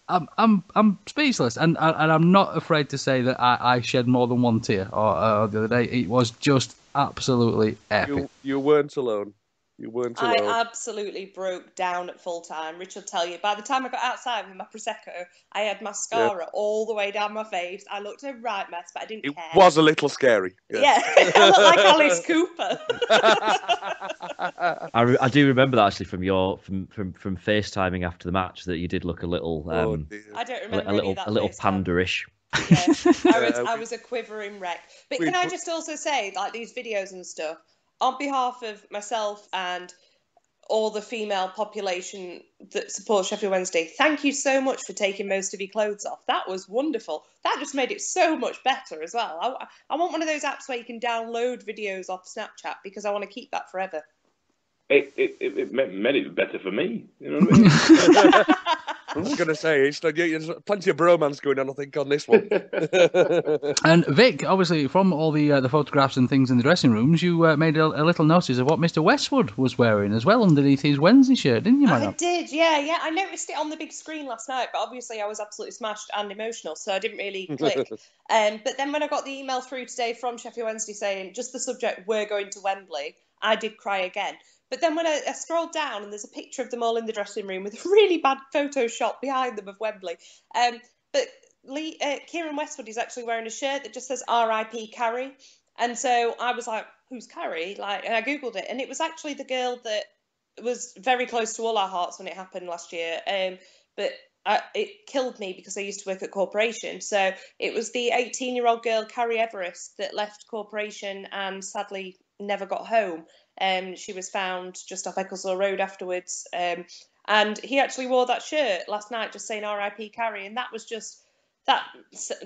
I'm speechless, and I'm not afraid to say that I shed more than one tear the other day. It was just absolutely epic. You weren't alone. You weren't alone. I absolutely broke down at full time. Rich will tell you. By the time I got outside with my Prosecco, I had mascara all the way down my face. I looked a right mess, but I didn't care. It was a little scary. Yeah, I looked like Alice Cooper. I do remember that actually from FaceTiming after the match, that you did look a little I don't remember a little panderish. Yeah, I was a quivering wreck. But can I just also say, like, these videos and stuff, on behalf of myself and all the female population that supports Sheffield Wednesday, thank you so much for taking most of your clothes off. That was wonderful. That just made it so much better as well. I want one of those apps where you can download videos off Snapchat, because I want to keep that forever. It made it better for me. You know what I mean? I was going to say, there's plenty of bromance going on, I think, on this one. And Vic, obviously, from all the photographs and things in the dressing rooms, you made a little notice of what Mr. Westwood was wearing as well underneath his Wednesday shirt, didn't you, madam? I did, yeah. I noticed it on the big screen last night, but obviously I was absolutely smashed and emotional, so I didn't really click. But then when I got the email through today from Sheffield Wednesday saying, just the subject, we're going to Wembley, I did cry again. But then when I scrolled down, and there's a picture of them all in the dressing room with a really bad Photoshop behind them of Wembley. But Kieran Westwood is actually wearing a shirt that just says R.I.P. Carrie. And so I was like, who's Carrie? And I Googled it. And it was actually the girl that was very close to all our hearts when it happened last year. But it killed me because I used to work at Corporation. So it was the 18-year-old girl, Carrie Everest, that left Corporation and sadly never got home. She was found just off Ecclesall Road afterwards, and he actually wore that shirt last night, just saying R.I.P. Carrie, and that was just that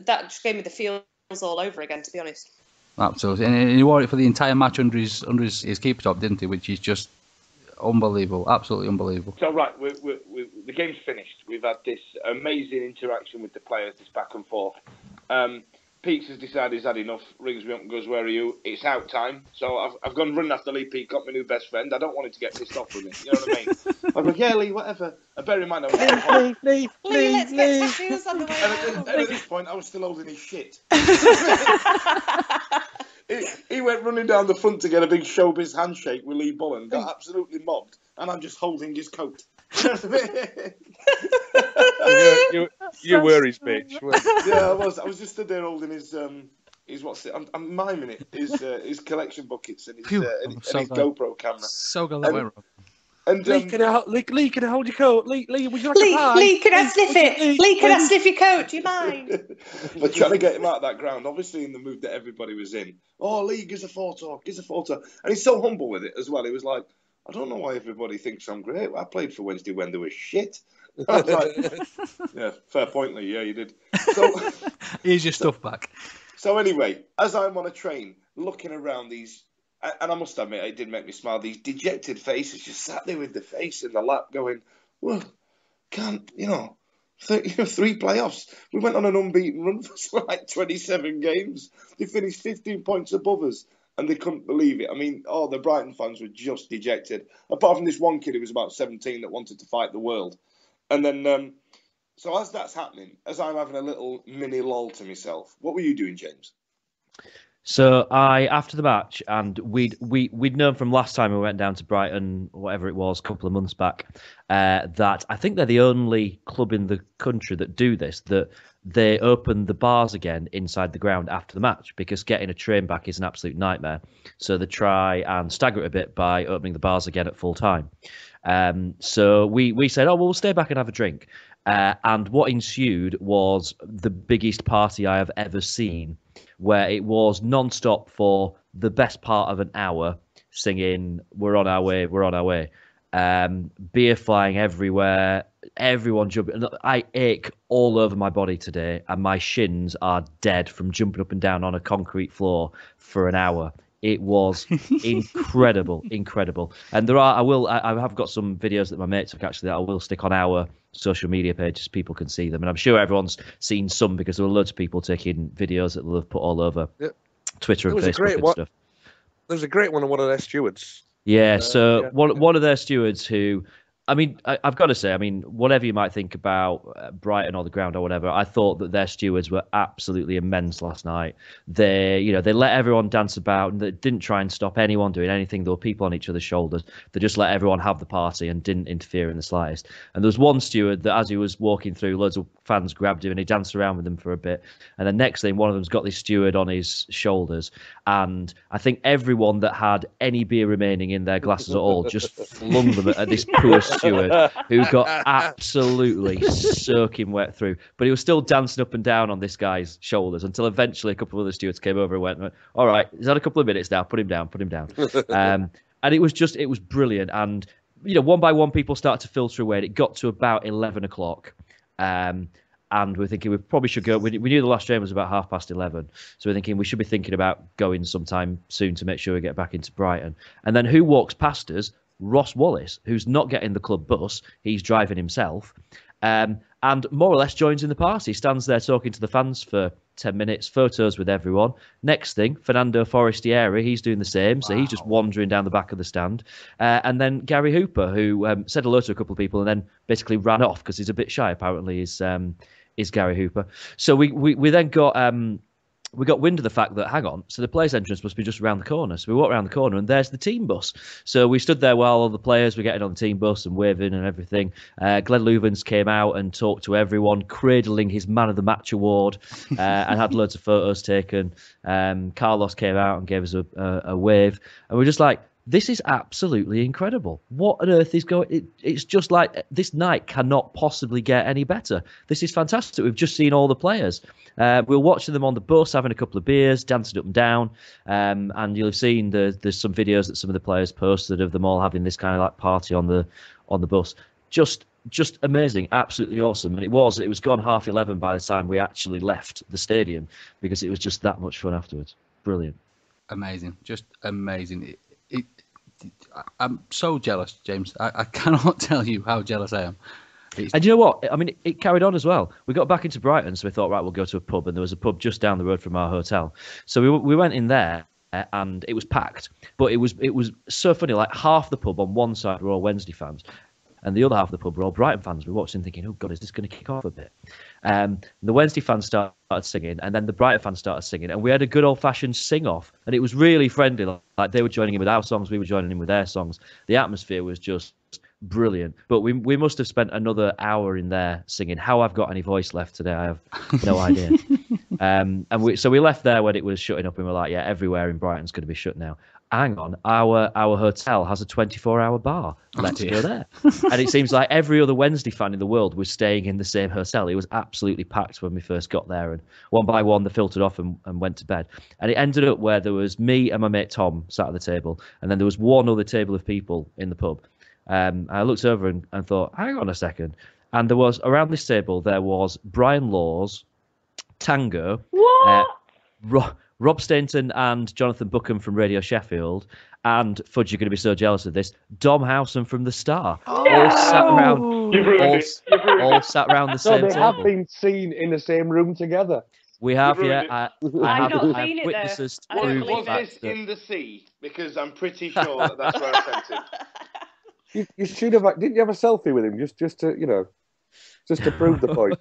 just gave me the feels all over again, to be honest. Absolutely, and he wore it for the entire match under his keeper top, didn't he? Which is just unbelievable, absolutely unbelievable. So right, the game's finished. We've had this amazing interaction with the players, this back and forth. Peaks has decided he's had enough, rings me up and goes, where are you? It's out time. So I've gone running after Lee Peacock, my new best friend. I don't want him to get pissed off with me. You know what I mean? I'm like, yeah, Lee, whatever. And bear in mind, I was Lee, let's get tattoos on the way and at this point, I was still holding his shit. He went running down the front to get a big showbiz handshake with Lee Bullen, got absolutely mobbed, and I'm just holding his coat. You were his bitch. Yeah, I was. I was just stood there holding his what's it? I'm miming it. His collection buckets and his GoPro camera. So glad that went wrong. And Lee, can I hold your coat? Lee, would you like a pie? Lee, can I sniff it? Lee, can I sniff your coat? Do you mind? But trying to get him out of that ground, obviously in the mood that everybody was in. Oh, Lee, gives a photo. And he's so humble with it as well. He was like, I don't know why everybody thinks I'm great. I played for Wednesday when they were shit. I was like, yeah, fair point, Lee. Yeah, you did. So here's your stuff back. So anyway, as I'm on a train looking around these, and I must admit, it did make me smile, these dejected faces just sat there with the face in the lap going, well, can't, three playoffs. We went on an unbeaten run for like 27 games. They finished 15 points above us, and they couldn't believe it. I mean, the Brighton fans were just dejected. Apart from this one kid who was about 17 that wanted to fight the world. And then, so as that's happening, as I'm having a little mini lull to myself, what were you doing, James? So after the match, and we'd known from last time we went down to Brighton, whatever it was, a couple of months back, that I think they're the only club in the country that do this, that they open the bars again inside the ground after the match, because getting a train back is an absolute nightmare. So they try and stagger it a bit by opening the bars again at full time. So we said, we'll stay back and have a drink. And what ensued was the biggest party I have ever seen, where it was non-stop for the best part of an hour, singing, we're on our way, we're on our way. Beer flying everywhere, everyone jumping. I ache all over my body today, and my shins are dead from jumping up and down on a concrete floor for an hour. It was incredible, incredible. And I have got some videos that my mate took actually that I will stick on our social media pages so people can see them. And I'm sure everyone's seen some, because there were loads of people taking videos that they'll have put all over Twitter and Facebook and stuff. There's a great one of one of their stewards. Yeah, one of their stewards who, I mean, I've got to say, I mean, whatever you might think about Brighton or the ground or whatever, I thought that their stewards were absolutely immense last night. They let everyone dance about, and they didn't try and stop anyone doing anything. There were people on each other's shoulders. They just let everyone have the party and didn't interfere in the slightest. And there was one steward that, as he was walking through, loads of fans grabbed him and he danced around with them for a bit. And the next thing, one of them's got this steward on his shoulders. And I think everyone that had any beer remaining in their glasses at all just flung them at this poor steward, who got absolutely soaking wet through. But he was still dancing up and down on this guy's shoulders until eventually a couple of other stewards came over and went, all right, he's had a couple of minutes now, put him down. And it was brilliant. And, one by one, people started to filter away. And it got to about 11 o'clock. And we're thinking we probably should go. We knew the last train was about 11:30. So we're thinking we should be thinking about going sometime soon to make sure we get back into Brighton. And then who walks past us? Ross Wallace, who's not getting the club bus. He's driving himself. And more or less joins in the party. He stands there talking to the fans for 10 minutes, photos with everyone. Next thing, Fernando Forestieri, he's doing the same. So he's just wandering down the back of the stand. And then Gary Hooper, who said hello to a couple of people and then basically ran off because he's a bit shy, apparently, is Gary Hooper. So we then got... we got wind of the fact that, hang on, so the players' entrance must be just around the corner. So we walked around the corner and there's the team bus. So we stood there while all the players were getting on the team bus and waving and everything. Glenn Louvens came out and talked to everyone, cradling his Man of the Match award, and had loads of photos taken. Carlos came out and gave us a wave. And we're just like, this is absolutely incredible. What on earth is going... It's just like, this night cannot possibly get any better. This is fantastic. We've just seen all the players. We were watching them on the bus, having a couple of beers, dancing up and down. And you'll have seen there's some videos that some of the players posted of them all having this kind of like party on the bus. Just amazing, absolutely awesome. And it was gone 11:30 by the time we actually left the stadium, because it was just that much fun afterwards. Brilliant. Amazing. Just amazing. I'm so jealous, James. I cannot tell you how jealous I am. And you know what? I mean, it carried on as well. We got back into Brighton, so we thought, right, we'll go to a pub. And there was a pub just down the road from our hotel. So we went in there, and it was packed. But it was so funny. Like, half the pub on one side were all Wednesday fans, and the other half of the pub were all Brighton fans. We watched and thinking, oh, God, is this going to kick off a bit? The Wednesday fans started singing, and then the Brighton fans started singing, and we had a good old-fashioned sing-off, and it was really friendly. Like, they were joining in with our songs, we were joining in with their songs. The atmosphere was just brilliant. But we must have spent another hour in there singing. How I've got any voice left today, I have no idea. So we left there when it was shutting up, and we're like, yeah, everywhere in Brighton's going to be shut now. hang on, our hotel has a 24-hour bar. Let's go there. And it seems like every other Wednesday fan in the world was staying in the same hotel. It was absolutely packed when we first got there, and one by one they filtered off and went to bed. And it ended up where there was me and my mate Tom sat at the table, and then there was one other table of people in the pub. I looked over and thought, hang on a second. And there was, around this table, there was Brian Laws, Tango, Rob Stainton and Jonathan Buckham from Radio Sheffield, and Fudge, you're going to be so jealous of this, Dom Howson from The Star. No! All sat around, all sat around the same they table. have been seen in the same room together. We have, yeah. I have seen it, witnesses though. to prove Was that. this in the sea? Because I'm pretty sure that's where I sent it. You should have. Didn't you have a selfie with him just to just to prove the point?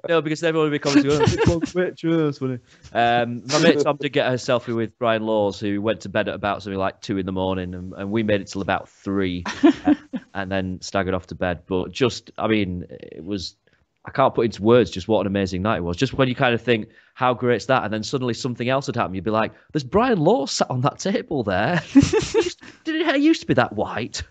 No, because everyone would be coming to pictures. Funny. My mate Tom did get a selfie with Brian Laws, who went to bed at about something like 2 a.m, and we made it till about 3, and then staggered off to bed. But it was. I can't put into words just what an amazing night it was. Just when you kind of think, how great's that? And then suddenly something else had happened. You'd be like, there's Brian Laws sat on that table there. Did it used to be that white?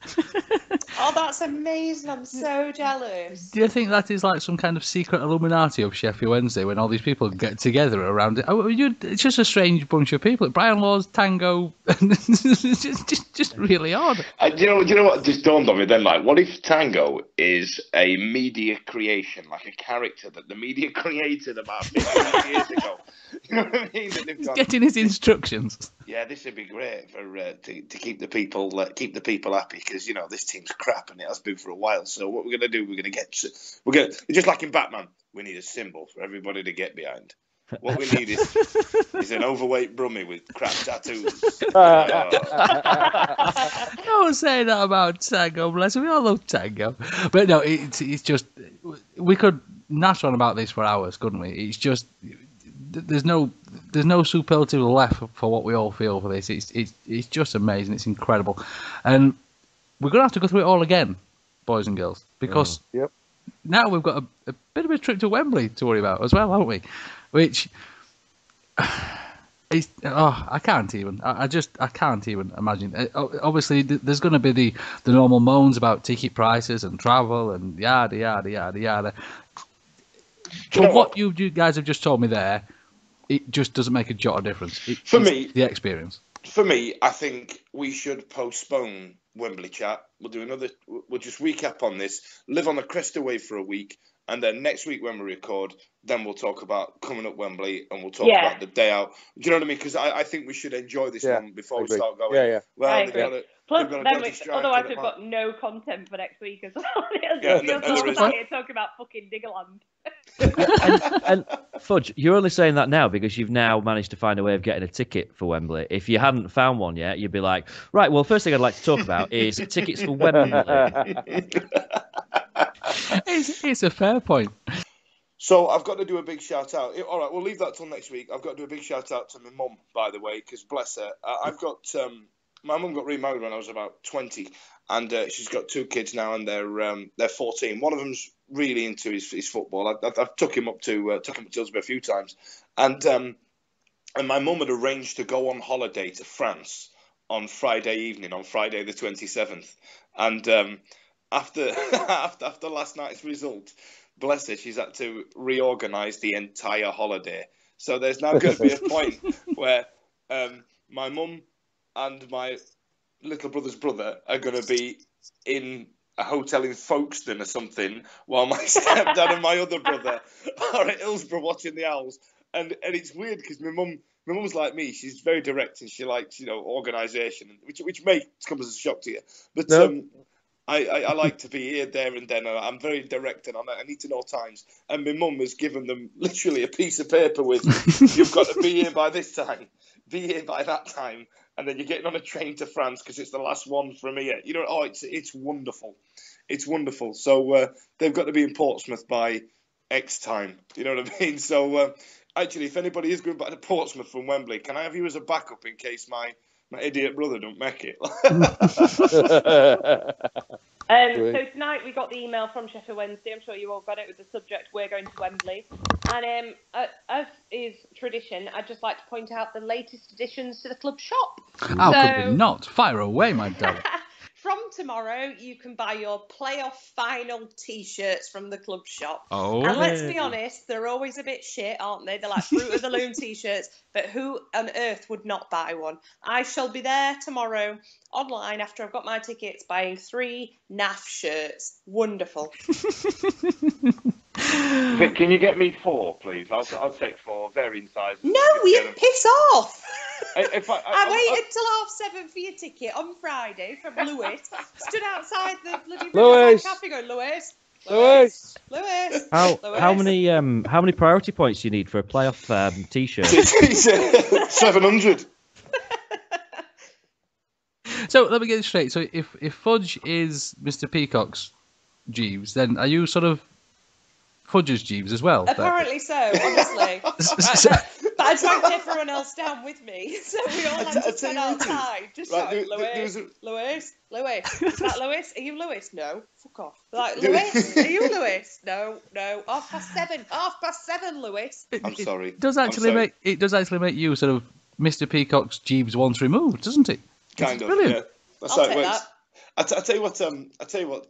Oh, that's amazing. I'm so jealous. Do you think that is like some kind of secret Illuminati of Sheffield Wednesday when all these people get together around it? It's just a strange bunch of people. Brian Laws, Tango, just really odd. Do you know what just dawned on me then? Like, what if Tango is a media creation, like a character that the media created about 50 years ago? You know what I mean? He's getting his instructions. Yeah, this would be great for to keep the people happy, because this team's crap and it has been for a while. So what we're gonna do? We're gonna just like in Batman, we need a symbol for everybody to get behind. What we need is an overweight brummie with crap tattoos. Don't say that about Tango, bless him. We all love Tango. But no, it's just, we could nash on about this for hours, couldn't we? It's just, there's no superlative left for what we all feel for this. It's just amazing. It's incredible. And we're going to have to go through it all again, boys and girls, because now we've got a bit of a trip to Wembley to worry about as well, haven't we? Which is, I can't even imagine. Obviously, there's going to be the normal moans about ticket prices and travel and yada yada yada yada. From what you guys have just told me there, it just doesn't make a jot of difference. It's the experience. For me, I think we should postpone Wembley chat. We'll just recap on this, live on the crest away for a week, and then next week when we record, then we'll talk about coming up Wembley, and we'll talk about the day out. Do you know what I mean? Because I think we should enjoy this one before we start going. Yeah. Well, Plus, otherwise we've got no content for next week as well. We'll talk about fucking Diggerland. and Fudge, you're only saying that now because you've now managed to find a way of getting a ticket for Wembley. If you hadn't found one yet, you'd be like, right, well, first thing I'd like to talk about is tickets for Wembley. It's a fair point. So I've got to do a big shout out. All right, we'll leave that till next week. I've got to do a big shout out to my mum, by the way, because bless her. My mum got remarried when I was about 20, and she's got 2 kids now, and they're 14. One of them's really into his football. I've took him up to Tilsbury a few times, and my mum had arranged to go on holiday to France on Friday evening, on Friday the 27th, and after last night's result, bless her, she's had to reorganise the entire holiday. So there's now going to be a point where my mum and my little brother's brother are going to be in a hotel in Folkestone or something, while my stepdad and my other brother are at Hillsborough watching the Owls. And it's weird because my mum's like me. She's very direct and she likes, organisation, which may come as a shock to you. But I like to be here, there and then. I'm very direct and I need to know times. And my mum has given them literally a piece of paper with, you've got to be here by this time, be here by that time. And then you're getting on a train to France because it's the last one from here. It's wonderful. It's wonderful. So they've got to be in Portsmouth by X time. You know what I mean? So actually, if anybody is going back to Portsmouth from Wembley, can I have you as a backup in case my idiot brother don't make it? So tonight we got the email from Sheffield Wednesday. I'm sure you all got it with the subject, "We're going to Wembley." And as is tradition, I'd just like to point out the latest additions to the club shop. How could we not? Fire away, my darling. From tomorrow, you can buy your playoff final T-shirts from the club shop. Oh. And let's be honest, they're always a bit shit, aren't they? They're like Fruit of the Loom T-shirts, but who on earth would not buy one? I shall be there tomorrow online after I've got my tickets buying 3 NAF shirts. Wonderful. Can you get me 4, please? I'll take 4, varying sizes. No, you piss off. I waited till 7:30 for your ticket on Friday from Lewis. Stood outside the bloody Lewis. cafe going, Lewis. How many priority points do you need for a playoff T-shirt? 700. So let me get this straight. So if Fudge is Mr. Peacock's Jeeves, then are you sort of Fudge's Jeeves as well? Apparently so, honestly. But I dragged everyone else down with me, so we all had to stand outside. Just like, Lewis. Is that Lewis? Are you Lewis? No. Fuck off. Like, Lewis? Are you Lewis? No. 7:30, Lewis. I'm sorry. It does actually make you sort of Mr. Peacock's Jeeves once removed, doesn't it? Kind of. Brilliant. Yeah. That's I'll how it take works. I tell you what.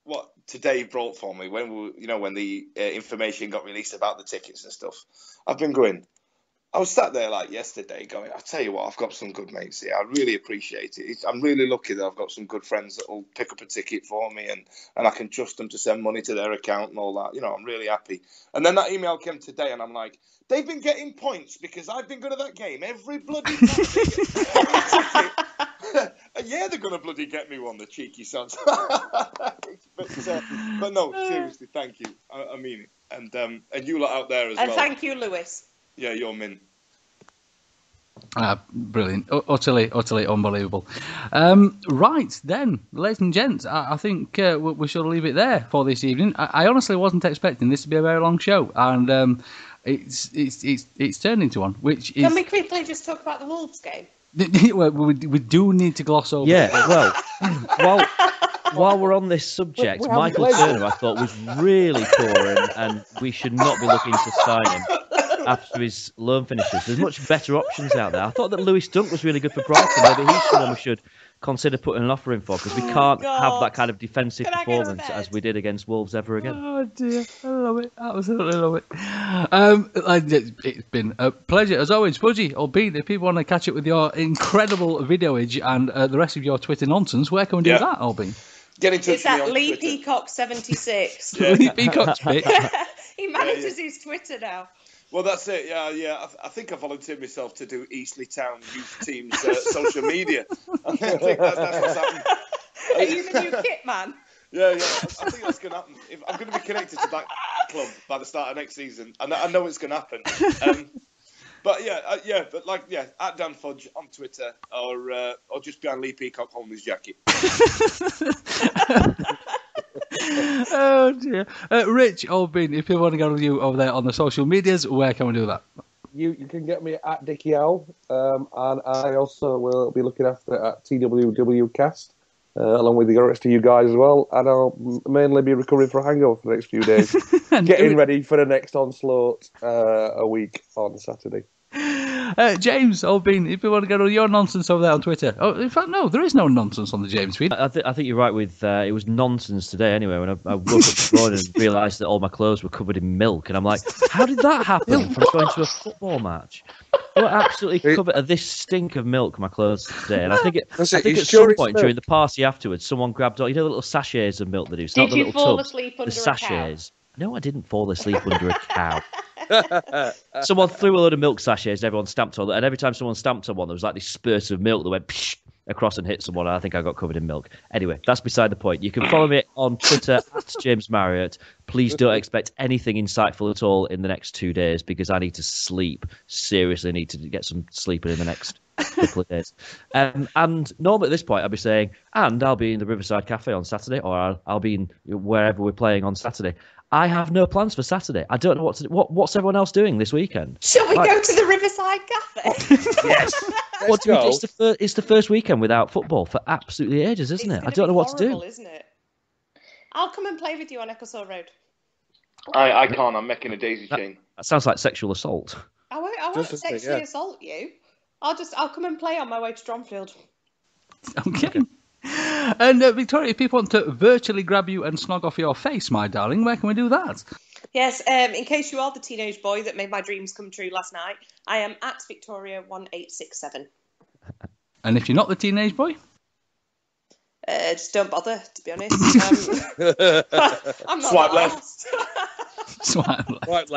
What today brought for me when the information got released about the tickets and stuff. I've been going. I was sat there like yesterday going, I tell you what, I've got some good mates here. I really appreciate it. I'm really lucky that I've got some good friends that will pick up a ticket for me and I can trust them to send money to their account and all that. I'm really happy. And then that email came today and I'm like, they've been getting points because I've been good at that game every bloody time. And yeah, they're going to bloody get me one, the cheeky sons. but no, seriously, thank you. I mean it. And you lot out there as well. And thank you, Lewis. Yeah, you're min. Brilliant. Utterly unbelievable. Right, then, ladies and gents, I think we should leave it there for this evening. I honestly wasn't expecting this to be a very long show, and it's turned into one, which is... Can we quickly just talk about the Wolves game? Well, we do need to gloss over. Yeah, well, while we're on this subject, Michael Turner, I thought, was really poor, and we should not be looking to sign him after his loan finishes. There's much better options out there. I thought that Lewis Dunk was really good for Brighton. Maybe he's someone we should consider putting an offer in for, because we can't have that kind of defensive performance as we did against Wolves ever again. Oh dear, I love it. Absolutely love it. It's been a pleasure as always, Fudgy. Or Pete, if people want to catch up with your incredible videoage and the rest of your Twitter nonsense, where can we do that, Albin? Get in touch with me on Twitter. Lee Peacock 76. Lee Peacock's pick. He manages his Twitter now. Well, that's it. Yeah. I think I volunteered myself to do Eastleigh Town youth team's social media. I think that's what's happened. Are you the new kit man? Yeah. I think that's going to happen. I'm going to be connected to that club by the start of next season, and I know it's going to happen. But at Dan Fudge on Twitter, or just behind Lee Peacock holding his jacket. Oh dear. Rich, Albin, if people want to go with you over there on the social medias, where can we do that? You can get me at Dickie Owl, and I also will be looking after it at TWWcast, along with the rest of you guys as well, and I'll mainly be recovering for a hangover for the next few days, getting ready for the next onslaught a week on Saturday. James, Albin, if you want to go to your nonsense over there on Twitter. Oh, in fact, no, there is no nonsense on the James feed. I think you're right with it was nonsense today anyway, when I woke up this morning and realised that all my clothes were covered in milk, and I'm like, how did that happen from going to a football match? They were absolutely covered of this stink of milk, my clothes today. And I think at some point during the party afterwards, someone grabbed all, the little sachets of milk they do. Did you fall asleep under a cow? No, I didn't fall asleep under a cow. Someone threw a load of milk sachets, everyone stamped on it, and every time someone stamped on one, there was like this spurt of milk that went psh, across and hit someone, and I think I got covered in milk. Anyway, that's beside the point. You can follow me on Twitter at James Marriott. Please don't expect anything insightful at all in the next 2 days, because I need to sleep. Seriously need to get some sleep in the next couple of days. And normally at this point I'll be saying, and I'll be in the Riverside Cafe on Saturday, or I'll be in wherever we're playing on Saturday. I have no plans for Saturday. I don't know what's everyone else doing this weekend. Shall we go to the Riverside Cafe? Yes. It's the first weekend without football for absolutely ages, isn't it? I don't know what to do. Isn't it? I'll come and play with you on Ecclesall Road. I can't. I'm making a daisy chain. That sounds like sexual assault. I won't sexually assault you. I'll come and play on my way to Dronfield. Okay. And Victoria, if people want to virtually grab you and snog off your face, my darling, where can we do that? Yes, in case you are the teenage boy that made my dreams come true last night, I am at Victoria1867. And if you're not the teenage boy? Just don't bother, to be honest. I'm not Swipe left. Swipe left. Right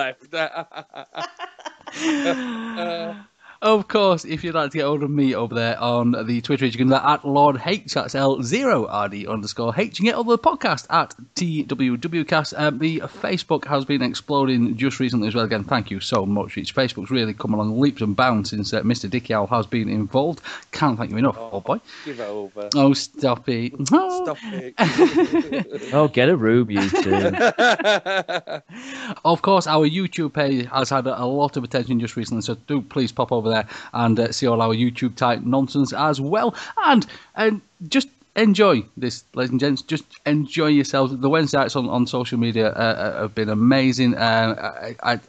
left. Of course, if you'd like to get hold of me over there on the Twitter, you can do that at Lord H. That's L0RD_H. You can get over the podcast at TWWcast. The Facebook has been exploding just recently as well. Again, thank you so much. Facebook's really come along leaps and bounds since Mr. Dickie Owl has been involved. Can't thank you enough, old boy. Give it over. Oh, stop it. Oh. Stop it. Oh, get a room, you two. Of course, our YouTube page has had a lot of attention just recently, so do please pop over there and see all our YouTube type nonsense as well. And just enjoy this, ladies and gents. Just enjoy yourselves. The Wednesday nights on social media have been amazing. I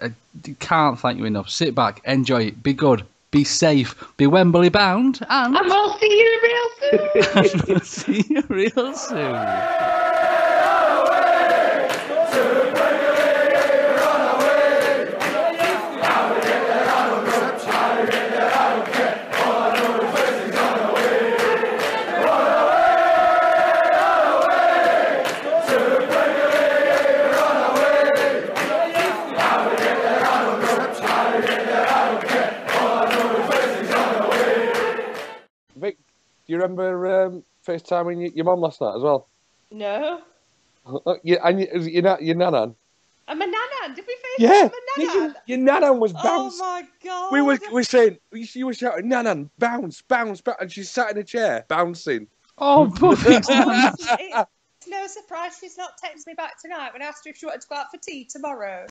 can't thank you enough. Sit back, enjoy it, be good, be safe, be Wembley bound, and I'll see you real soon. see you real soon. Vic, do you remember FaceTiming your mum last night as well? No. And your nanan? And my nanan? Did we FaceTime Yeah. my nanan? Your nanan was Oh bouncing. my god. We were saying, you were shouting, nanan, bounce, bounce, bounce, and she's sat in a chair, bouncing. Oh, perfect. It's no surprise she's not texted me back tonight when I asked her if she wanted to go out for tea tomorrow.